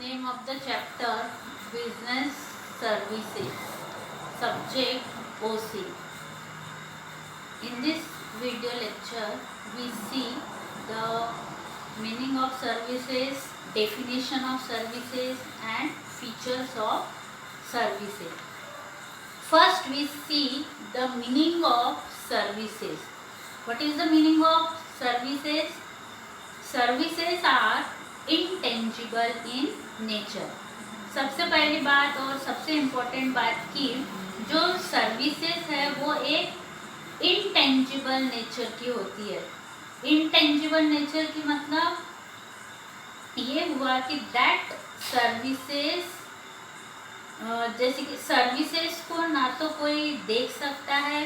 Name of the chapter Business Services. Subject OC. In this video lecture, we see the meaning of services, definition of services, and features of services. First, we see the meaning of services. What is the meaning of services? Services are intangible in nature. सबसे पहली बात और सबसे important बात की जो services है वो एक इनटेंजिबल नेचर की होती है। इनटेंजिबल नेचर की मतलब ये हुआ कि दैट सर्विसेज, जैसे कि सर्विसेज को ना तो कोई देख सकता है,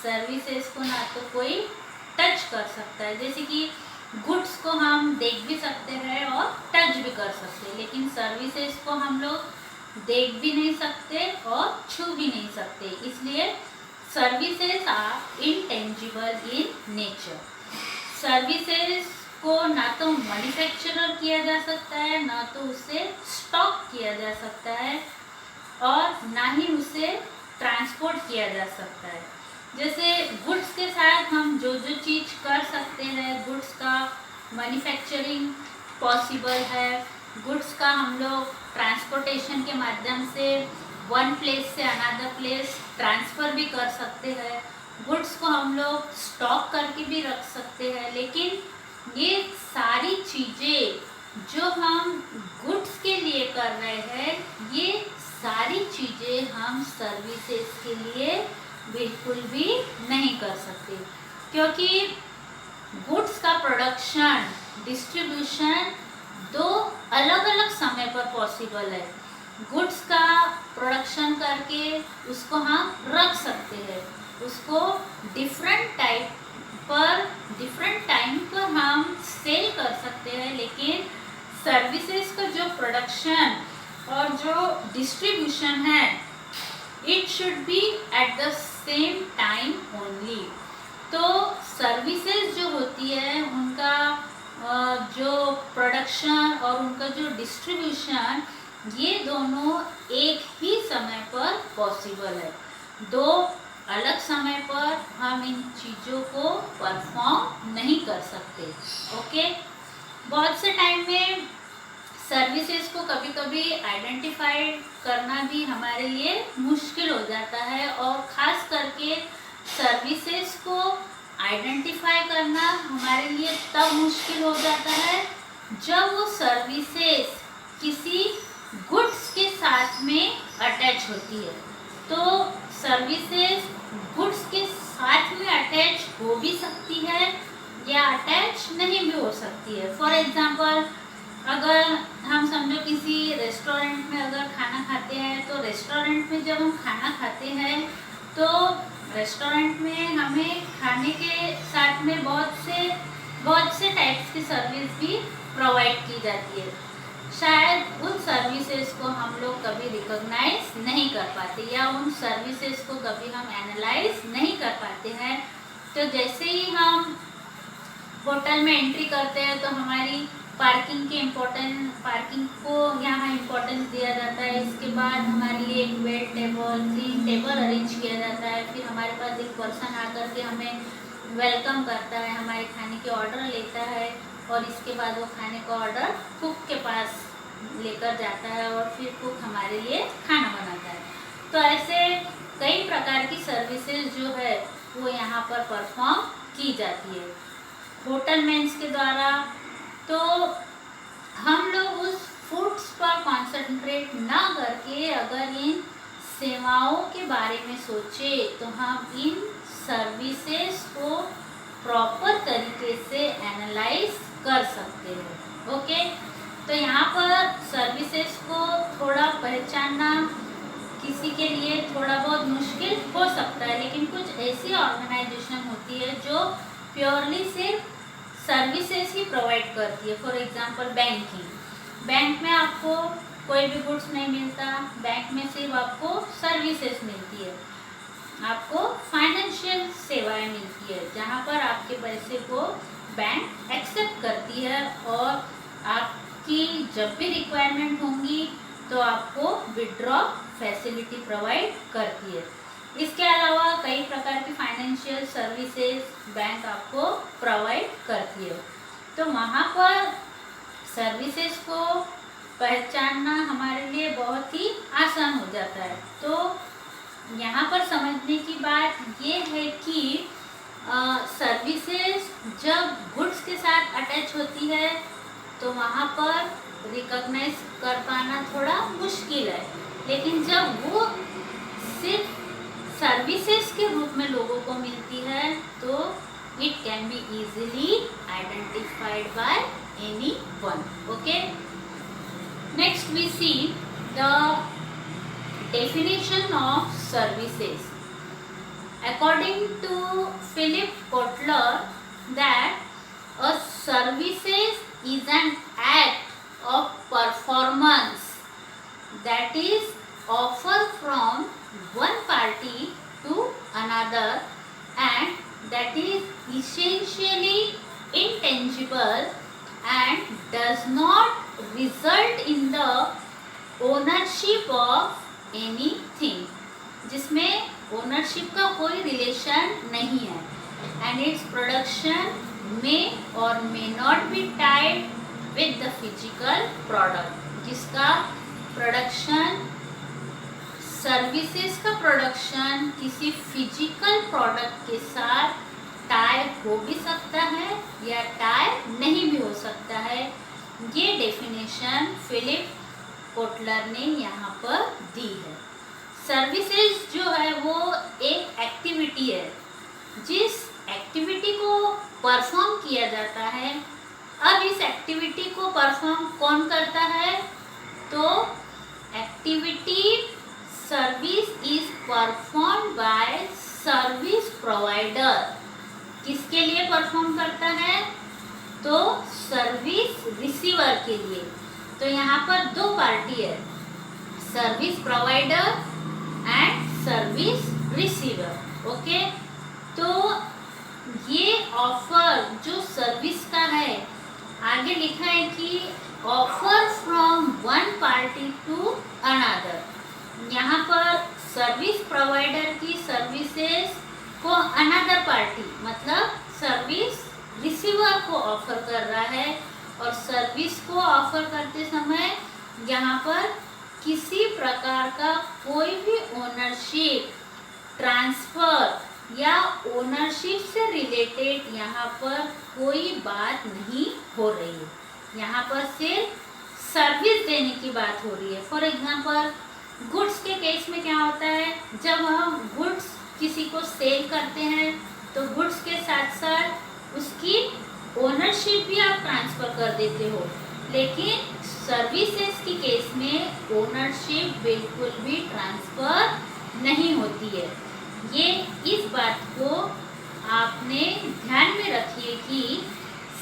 सर्विसेज को ना तो कोई टच कर सकता है। जैसे कि गुड्स को हम देख भी सकते हैं और टच भी कर सकते हैं, लेकिन सर्विसेज को हम लोग देख भी नहीं सकते और छू भी नहीं सकते। इसलिए services are intangible in nature. Services को ना तो मैन्युफैक्चरर किया जा सकता है, ना तो उसे स्टॉक किया जा सकता है और ना ही उसे ट्रांसपोर्ट किया जा सकता है। जैसे गुड्स के साथ हम जो जो चीज़ कर सकते हैं, गुड्स का मैन्युफैक्चरिंग पॉसिबल है, गुड्स का हम लोग ट्रांसपोर्टेशन के माध्यम से वन प्लेस से अनदर प्लेस ट्रांसफ़र भी कर सकते हैं, गुड्स को हम लोग स्टॉक करके भी रख सकते हैं। लेकिन ये सारी चीज़ें जो हम गुड्स के लिए कर रहे हैं, ये सारी चीज़ें हम सर्विसेज के लिए बिल्कुल भी नहीं कर सकते, क्योंकि गुड्स का प्रोडक्शन, डिस्ट्रीब्यूशन दो अलग अलग समय पर पॉसिबल है। गुड्स का प्रोडक्शन करके उसको हम रख सकते हैं, उसको डिफरेंट टाइम पर हम सेल कर सकते हैं, लेकिन सर्विसेज का जो प्रोडक्शन और जो डिस्ट्रीब्यूशन है, it should be at the same time only. तो सर्विसेज जो होती है उनका जो प्रोडक्शन और उनका जो डिस्ट्रीब्यूशन, ये दोनों एक ही समय पर पॉसिबल है। दो अलग समय पर हम इन चीज़ों को परफॉर्म नहीं कर सकते। ओके, बहुत से टाइम में सर्विसेज को कभी कभी आइडेंटिफाई करना भी हमारे लिए मुश्किल हो जाता है, और ख़ास करके सर्विसेज को आइडेंटिफाई करना हमारे लिए तब मुश्किल हो जाता है जब वो सर्विसेज किसी गुड्स के साथ में अटैच होती है। तो सर्विसेज गुड्स के साथ में अटैच हो भी सकती है या अटैच नहीं भी हो सकती है। फॉर एग्जांपल, अगर हम समझो किसी रेस्टोरेंट में अगर खाना खाते हैं, तो रेस्टोरेंट में जब हम खाना खाते हैं तो रेस्टोरेंट में हमें खाने के साथ में बहुत से टाइप्स की सर्विस भी प्रोवाइड की जाती है। शायद उन सर्विसेज को हम लोग कभी रिकॉग्नाइज नहीं कर पाते या उन सर्विसेज को कभी हम एनालाइज नहीं कर पाते हैं। तो जैसे ही हम होटल में एंट्री करते हैं तो हमारी पार्किंग को यहाँ इम्पोर्टेंस दिया जाता है। इसके बाद हमारे लिए एक bed table, clean table arrange किया जाता है। फिर हमारे पास एक पर्सन आकर के हमें वेलकम करता है, हमारे खाने के ऑर्डर लेता है, और इसके बाद वो खाने का ऑर्डर कुक के पास लेकर जाता है और फिर कुक हमारे लिए खाना बनाता है। तो ऐसे कई प्रकार की सर्विसेज जो है वो यहाँ पर परफॉर्म की जाती है होटल मेन्स के द्वारा। तो हम लोग उस फूड्स पर कॉन्सेंट्रेट ना करके अगर इन सेवाओं के बारे में सोचे तो हम इन सर्विसेज को प्रॉपर तरीके से एनालाइज कर सकते हैं। ओके, तो यहाँ पर सर्विसेज को थोड़ा पहचानना किसी के लिए थोड़ा बहुत मुश्किल हो सकता है, लेकिन कुछ ऐसी ऑर्गेनाइजेशन होती है जो प्योरली सिर्फ सर्विसेज ही प्रोवाइड करती है। फॉर एग्जांपल बैंक में आपको कोई भी गुड्स नहीं मिलता, बैंक में सिर्फ आपको सर्विसेज मिलती है, आपको फाइनेंशियल सेवाएं मिलती है, जहाँ पर आपके पैसे को बैंक एक्सेप्ट करती है और आप की जब भी रिक्वायरमेंट होंगी तो आपको विड्रॉ फैसिलिटी प्रोवाइड करती है। इसके अलावा कई प्रकार की फाइनेंशियल सर्विसेज बैंक आपको प्रोवाइड करती है। तो वहाँ पर सर्विसेज को पहचानना हमारे लिए बहुत ही आसान हो जाता है। तो यहाँ पर समझने की बात ये है कि सर्विसेज जब गुड्स के साथ अटैच होती है तो वहाँ पर रिकॉग्नाइज कर पाना थोड़ा मुश्किल है, लेकिन जब वो सिर्फ सर्विसेज के रूप में लोगों को मिलती है तो it can be easily identified by anyone. Okay, next we see the definition of services. According to Philip Kotler, that a services is an act of performance that is offered from one party to another and that is essentially intangible and does not result in the ownership of anything, जिसमें ownership का कोई relation नहीं है and its production में और may not be tied with the physical product, जिसका production services का production किसी फिजिकल प्रोडक्ट के साथ टाई हो भी सकता है या टाई नहीं भी हो सकता है। ये डेफिनेशन फिलिप कोटलर ने यहाँ पर दी है। सर्विसेज जो है वो एक एक्टिविटी है, जिस एक्टिविटी को परफॉर्म किया जाता है। अब इस एक्टिविटी को परफॉर्म कौन करता है? तो activity service is perform by service provider. किसके लिए परफॉर्म करता है? तो सर्विस रिसीवर के लिए। तो यहाँ पर दो पार्टी है, service provider and service receiver. Okay, तो ये ऑफर जो सर्विस का है, आगे लिखा है कि offer from one party to another. यहाँ पर सर्विस प्रोवाइडर की सर्विसेज को अनदर पार्टी मतलब सर्विस रिसीवर को ऑफर कर रहा है, और सर्विस को ऑफर करते समय यहाँ पर किसी प्रकार का कोई भी ओनरशिप ट्रांसफर या ओनरशिप से रिलेटेड यहाँ पर कोई बात नहीं हो रही है। यहाँ पर सिर्फ सर्विस देने की बात हो रही है। फॉर एग्जांपल, गुड्स के केस में क्या होता है, जब हम गुड्स किसी को सेल करते हैं तो गुड्स के साथ साथ उसकी ओनरशिप भी आप ट्रांसफर कर देते हो, लेकिन सर्विसेज की केस में ओनरशिप बिल्कुल भी ट्रांसफर नहीं होती है। ये इस बात को आपने ध्यान में रखिए कि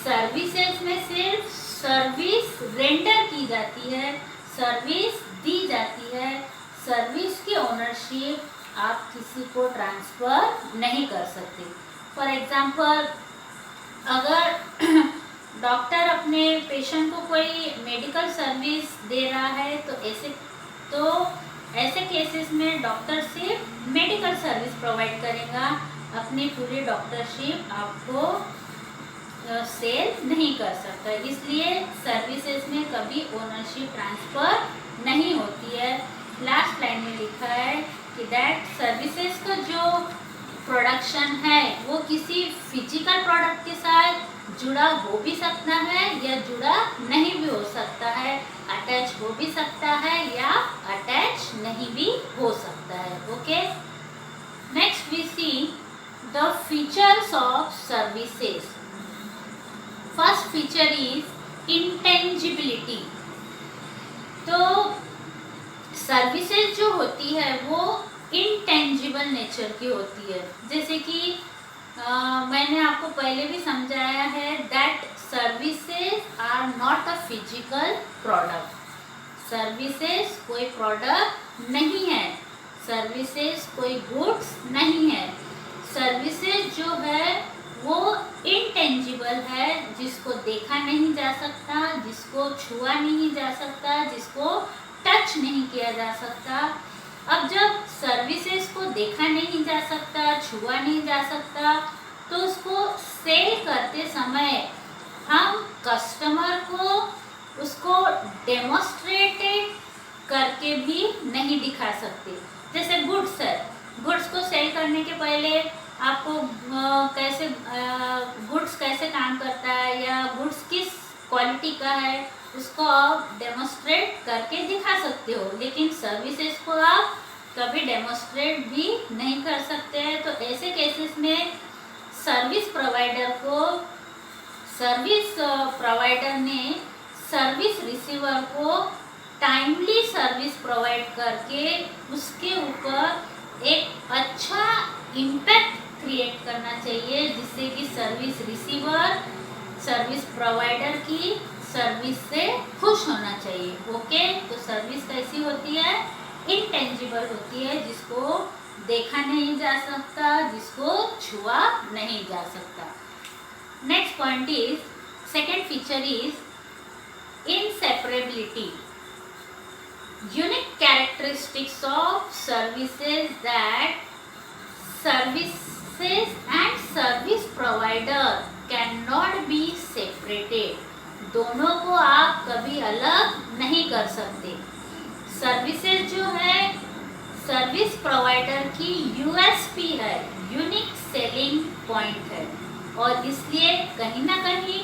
सर्विसेज में सिर्फ सर्विस रेंडर की जाती है, सर्विस दी जाती है, सर्विस की ओनरशिप आप किसी को ट्रांसफर नहीं कर सकते। फॉर एग्जांपल, अगर डॉक्टर अपने पेशेंट को कोई मेडिकल सर्विस दे रहा है तो ऐसे केसेस में डॉक्टर सिर्फ मेडिकल सर्विस प्रोवाइड करेगा, अपनी पूरी डॉक्टरशिप आपको सेल नहीं कर सकता। इसलिए सर्विसेज में कभी ओनरशिप ट्रांसफर नहीं होती है। लास्ट लाइन में लिखा है कि दैट सर्विसेज का जो प्रोडक्शन है वो किसी फिजिकल प्रोडक्ट के साथ जुड़ा हो भी सकता है या जुड़ा नहीं भी हो सकता है, अटैच हो भी सकता है या अटैच नहीं भी हो सकता है। Okay, next we see the features of services. First feature is intangibility. तो सर्विसेज जो होती है वो इंटेंजिबल नेचर की होती है। जैसे कि मैंने आपको पहले भी समझाया है that services are not a physical product. Services कोई प्रोडक्ट नहीं है, सर्विसेज कोई गुड्स नहीं है। सर्विसेज जो है वो इनटेंजिबल है, जिसको देखा नहीं जा सकता, जिसको छुआ नहीं जा सकता, जिसको टच नहीं किया जा सकता। अब जब सर्विसेज को देखा नहीं जा सकता, छुआ नहीं जा सकता, तो उसको सेल करते समय हम कस्टमर को उसको डेमोस्ट्रेटेड करके भी नहीं दिखा सकते। जैसे गुड्स है, गुड्स को सेल करने के पहले आपको कैसे गुड्स कैसे काम करता है या गुड्स किस क्वालिटी का है, उसको आप डेमोस्ट्रेट करके दिखा सकते हो, लेकिन सर्विसेज को आप कभी डेमोस्ट्रेट भी नहीं कर सकते हैं। तो ऐसे केसेस में सर्विस प्रोवाइडर ने सर्विस रिसीवर को टाइमली सर्विस प्रोवाइड करके उसके ऊपर एक अच्छा इम्पैक्ट क्रिएट करना चाहिए, जिससे कि सर्विस रिसीवर सर्विस प्रोवाइडर की सर्विस से खुश होना चाहिए। ओके, तो सर्विस कैसी होती है? इनटेंजिबल होती है, जिसको देखा नहीं जा सकता, जिसको छुआ नहीं जा सकता। Next point is, second feature is inseparability. Unique characteristics of services that services and service provider cannot be separated. दोनों को आप कभी अलग नहीं कर सकते। सर्विसेज जो है सर्विस प्रोवाइडर की यूएसपी है, यूनिक सेलिंग पॉइंट है, और इसलिए कहीं ना कहीं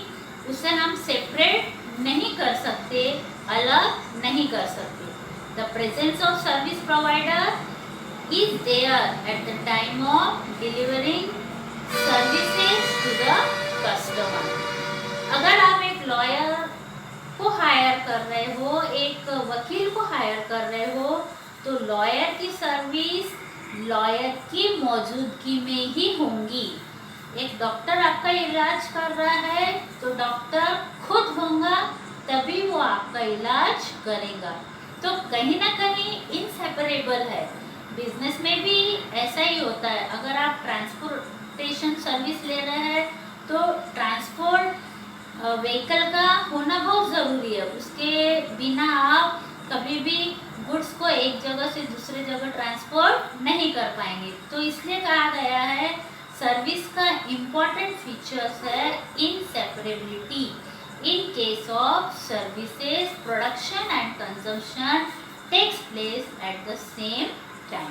उसे हम सेपरेट नहीं कर सकते, अलग नहीं कर सकते। The presence of service provider is there at the time of delivering services to the customer. अगर आप एक लॉयर को हायर कर रहे हो, एक वकील को हायर कर रहे हो, तो लॉयर की सर्विस लॉयर की मौजूदगी में ही होंगी। एक डॉक्टर आपका इलाज कर रहा है तो डॉक्टर खुद होगा, तभी वो आपका इलाज करेगा। तो कहीं ना कहीं इनसेपरेबल है। बिजनेस में भी ऐसा ही होता है। अगर आप ट्रांसपोर्टेशन सर्विस ले रहे हैं तो ट्रांसपोर्ट व्हीकल का होना बहुत ज़रूरी है। उसके बिना आप कभी भी गुड्स को एक जगह से दूसरे जगह ट्रांसपोर्ट नहीं कर पाएंगे। तो इसलिए कहा गया है सर्विस का इम्पॉर्टेंट फीचर्स है inseparability. In case of services, production and consumption takes place at the same time.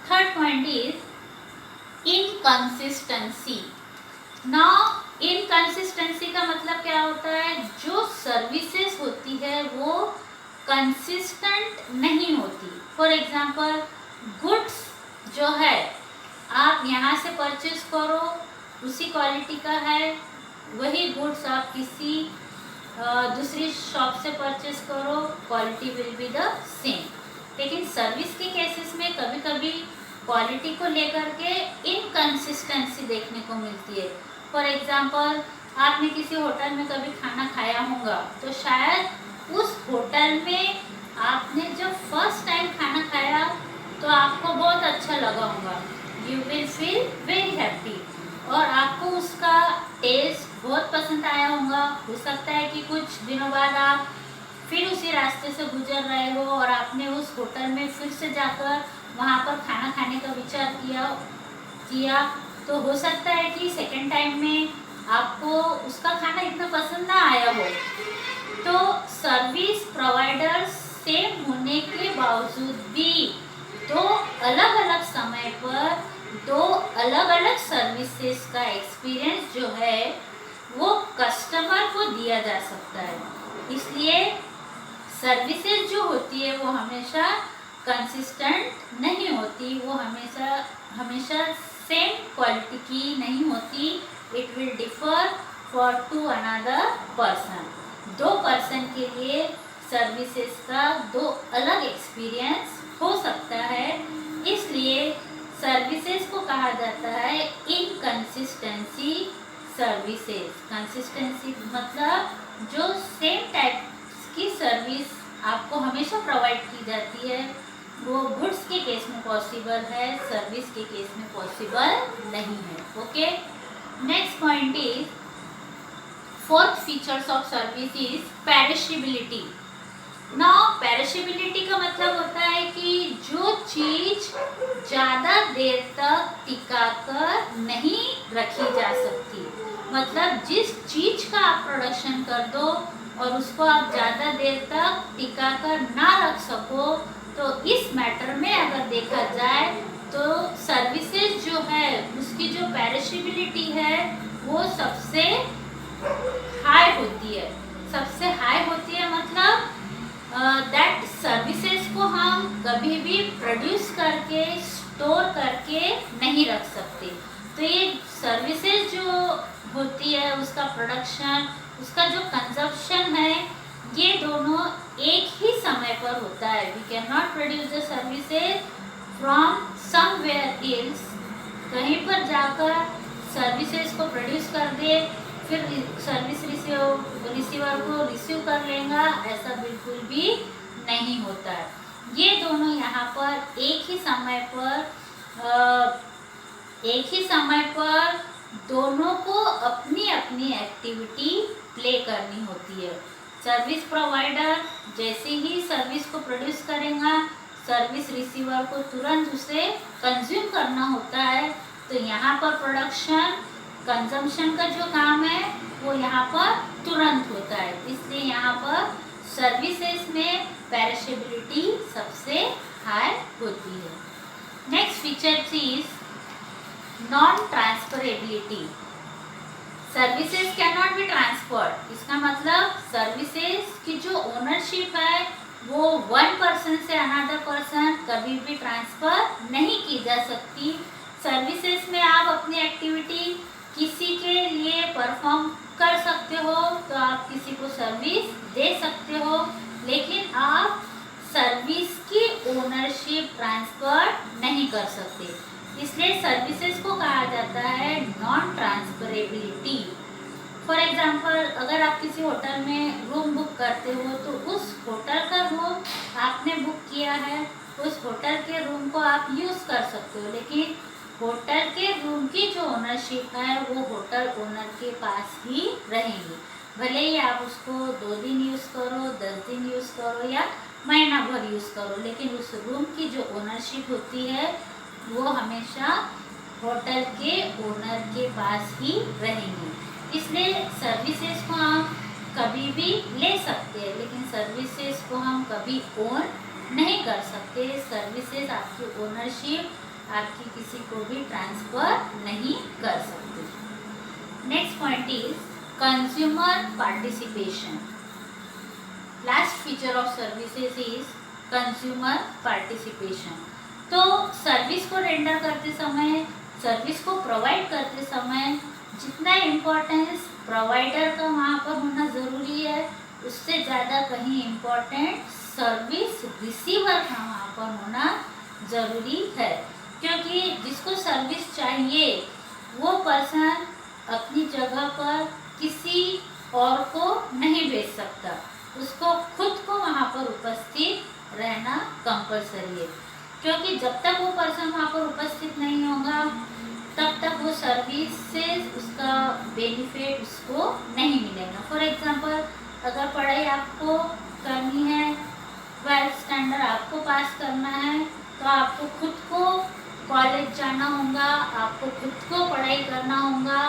Third point is inconsistency. Now, inconsistency का मतलब क्या होता है? जो सर्विसेज होती है वो कंसिस्टेंट नहीं होती। फॉर एग्जाम्पल, गुड्स जो है आप यहाँ से परचेज करो, उसी क्वालिटी का है, वही गुड्स आप किसी दूसरी शॉप से परचेज करो, quality will be the same. लेकिन सर्विस के केसेस में कभी कभी क्वालिटी को लेकर के इनकंसिस्टेंसी देखने को मिलती है। फॉर एग्जांपल, आपने किसी होटल में कभी खाना खाया होगा, तो शायद उस होटल में आपने जब फर्स्ट टाइम खाना खाया तो आपको बहुत अच्छा लगा होगा, you will feel very happy, और आपको उसका टेस्ट बहुत पसंद आया होगा। हो सकता है कि कुछ दिनों बाद आप फिर उसी रास्ते से गुजर रहे हो और आपने उस होटल में फिर से जाकर वहाँ पर खाना खाने का विचार किया तो हो सकता है कि सेकेंड टाइम में आपको उसका खाना इतना पसंद ना आया हो। तो सर्विस प्रोवाइडर सेम होने के बावजूद भी दो अलग अलग समय पर दो अलग अलग सर्विसेज का एक्सपीरियंस जो है वो कस्टमर को दिया जा सकता है। इसलिए सर्विसेज जो होती है वो हमेशा कंसिस्टेंट नहीं होती, वो हमेशा सेम क्वालिटी की नहीं होती। It will differ for to another person. दो पर्सन के लिए सर्विसेज का दो अलग एक्सपीरियंस हो सकता है। इसलिए सर्विसेज को कहा जाता है इनकंसिस्टेंसी सर्विसेज। कंसिस्टेंसी मतलब जो सेम टाइप की सर्विस आपको हमेशा प्रोवाइड की जाती है वो गुड्स के केस में पॉसिबल है, सर्विस के केस में पॉसिबल नहीं है। Okay. Next point is fourth features of service is perishability. Now perishability का मतलब होता है कि जो चीज ज़्यादा देर तक टिका कर नहीं रखी जा सकती, मतलब जिस चीज का आप प्रोडक्शन कर दो और उसको आप ज़्यादा देर तक टिका कर ना रख सको, तो इस मैटर में अगर देखा जाए तो सर्विसेज जो है उसकी जो पेरिशेबिलिटी है वो सबसे हाई होती है। सबसे हाई होती है मतलब दैट सर्विसेज को हम कभी भी प्रोड्यूस करके स्टोर करके नहीं रख सकते। तो ये सर्विसेज जो होती है उसका प्रोडक्शन, उसका जो कंजप्शन है, ये दोनों एक ही समय पर होता है। We can not produce the services from somewhere else, कहीं पर जाकर सर्विसेज को प्रोड्यूस कर दे फिर सर्विस रिसीवर को रिसीव कर लेगा, ऐसा बिल्कुल भी नहीं होता है। ये दोनों यहाँ पर एक ही समय पर दोनों को अपनी अपनी एक्टिविटी प्ले करनी होती है। सर्विस प्रोवाइडर जैसे ही सर्विस को प्रोड्यूस करेगा, सर्विस रिसीवर को तुरंत उसे कंज्यूम करना होता है। तो यहाँ पर प्रोडक्शन कंजम्पशन का जो काम है वो यहाँ पर तुरंत होता है, इसलिए यहाँ पर सर्विसेज में पेरिशेबिलिटी सबसे हाई होती है। Next feature is non transferability. Services can not be transferred, इसका मतलब सर्विसेज की जो ओनरशिप है वो वन पर्सन से अनदर पर्सन कभी भी ट्रांसफर नहीं की जा सकती। सर्विसेज में आप अपनी एक्टिविटी किसी के लिए परफॉर्म कर सकते हो, तो आप किसी को सर्विस दे सकते हो, लेकिन आप सर्विस की ओनरशिप ट्रांसफर नहीं कर सकते। इसलिए सर्विसेज को कहा जाता है नॉन ट्रांसफरेबिलिटी। फॉर एग्जांपल, अगर आप किसी होटल में रूम बुक करते हो तो उस होटल का रूम आपने बुक किया है, उस होटल के रूम को आप यूज़ कर सकते हो, लेकिन होटल के रूम की जो ओनरशिप है वो होटल ओनर के पास ही रहेगी। भले ही आप उसको 2 दिन यूज़ करो, 10 दिन यूज़ करो या महीना भर यूज़ करो, लेकिन उस रूम की जो ओनरशिप होती है वो हमेशा होटल के ओनर के पास ही रहेंगी। इसलिए सर्विसेज को हम कभी भी ले सकते हैं, लेकिन सर्विसेज को हम कभी ओन नहीं कर सकते। सर्विसेज आपकी ओनरशिप आपकी किसी को भी ट्रांसफर नहीं कर सकते। Next point is consumer participation. Last feature of services is consumer participation. तो सर्विस को रेंडर करते समय, सर्विस को प्रोवाइड करते समय जितना इम्पोर्टेंस प्रोवाइडर का वहाँ पर होना ज़रूरी है, उससे ज़्यादा कहीं इम्पोर्टेंट सर्विस रिसीवर का वहाँ पर होना ज़रूरी है। क्योंकि जिसको सर्विस चाहिए वो पर्सन अपनी जगह पर किसी और को नहीं भेज सकता, उसको खुद को वहाँ पर उपस्थित रहना कंपलसरी है। क्योंकि जब तक वो पर्सन वहाँ पर उपस्थित नहीं होगा तब तक वो सर्विस से उसका बेनिफिट उसको नहीं मिलेगा। फॉर एग्जांपल, अगर पढ़ाई आपको करनी है, 12th स्टैंडर्ड आपको पास करना है, तो आपको खुद को कॉलेज जाना होगा, आपको खुद को पढ़ाई करना होगा।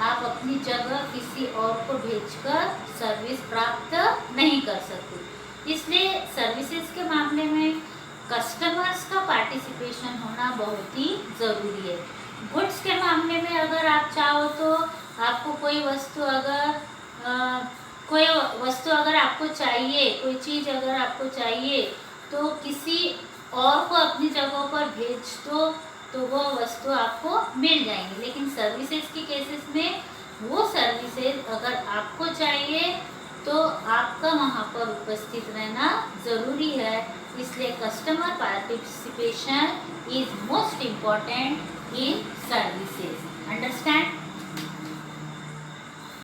आप अपनी जगह किसी और को भेजकर सर्विस प्राप्त नहीं कर सकते। इसलिए सर्विसेज के मामले में कस्टमर्स का पार्टिसिपेशन होना बहुत ही ज़रूरी है। गुड्स के मामले में अगर आप चाहो तो आपको कोई वस्तु अगर आपको चाहिए, कोई चीज़ अगर आपको चाहिए, तो किसी और को अपनी जगह पर भेज दो तो वो वस्तु आपको मिल जाएंगी। लेकिन सर्विसेज की केसेस में वो सर्विसेज अगर आपको चाहिए तो आपका वहाँ पर उपस्थित रहना ज़रूरी है। इसलिए customer participation is most important in services. Understand?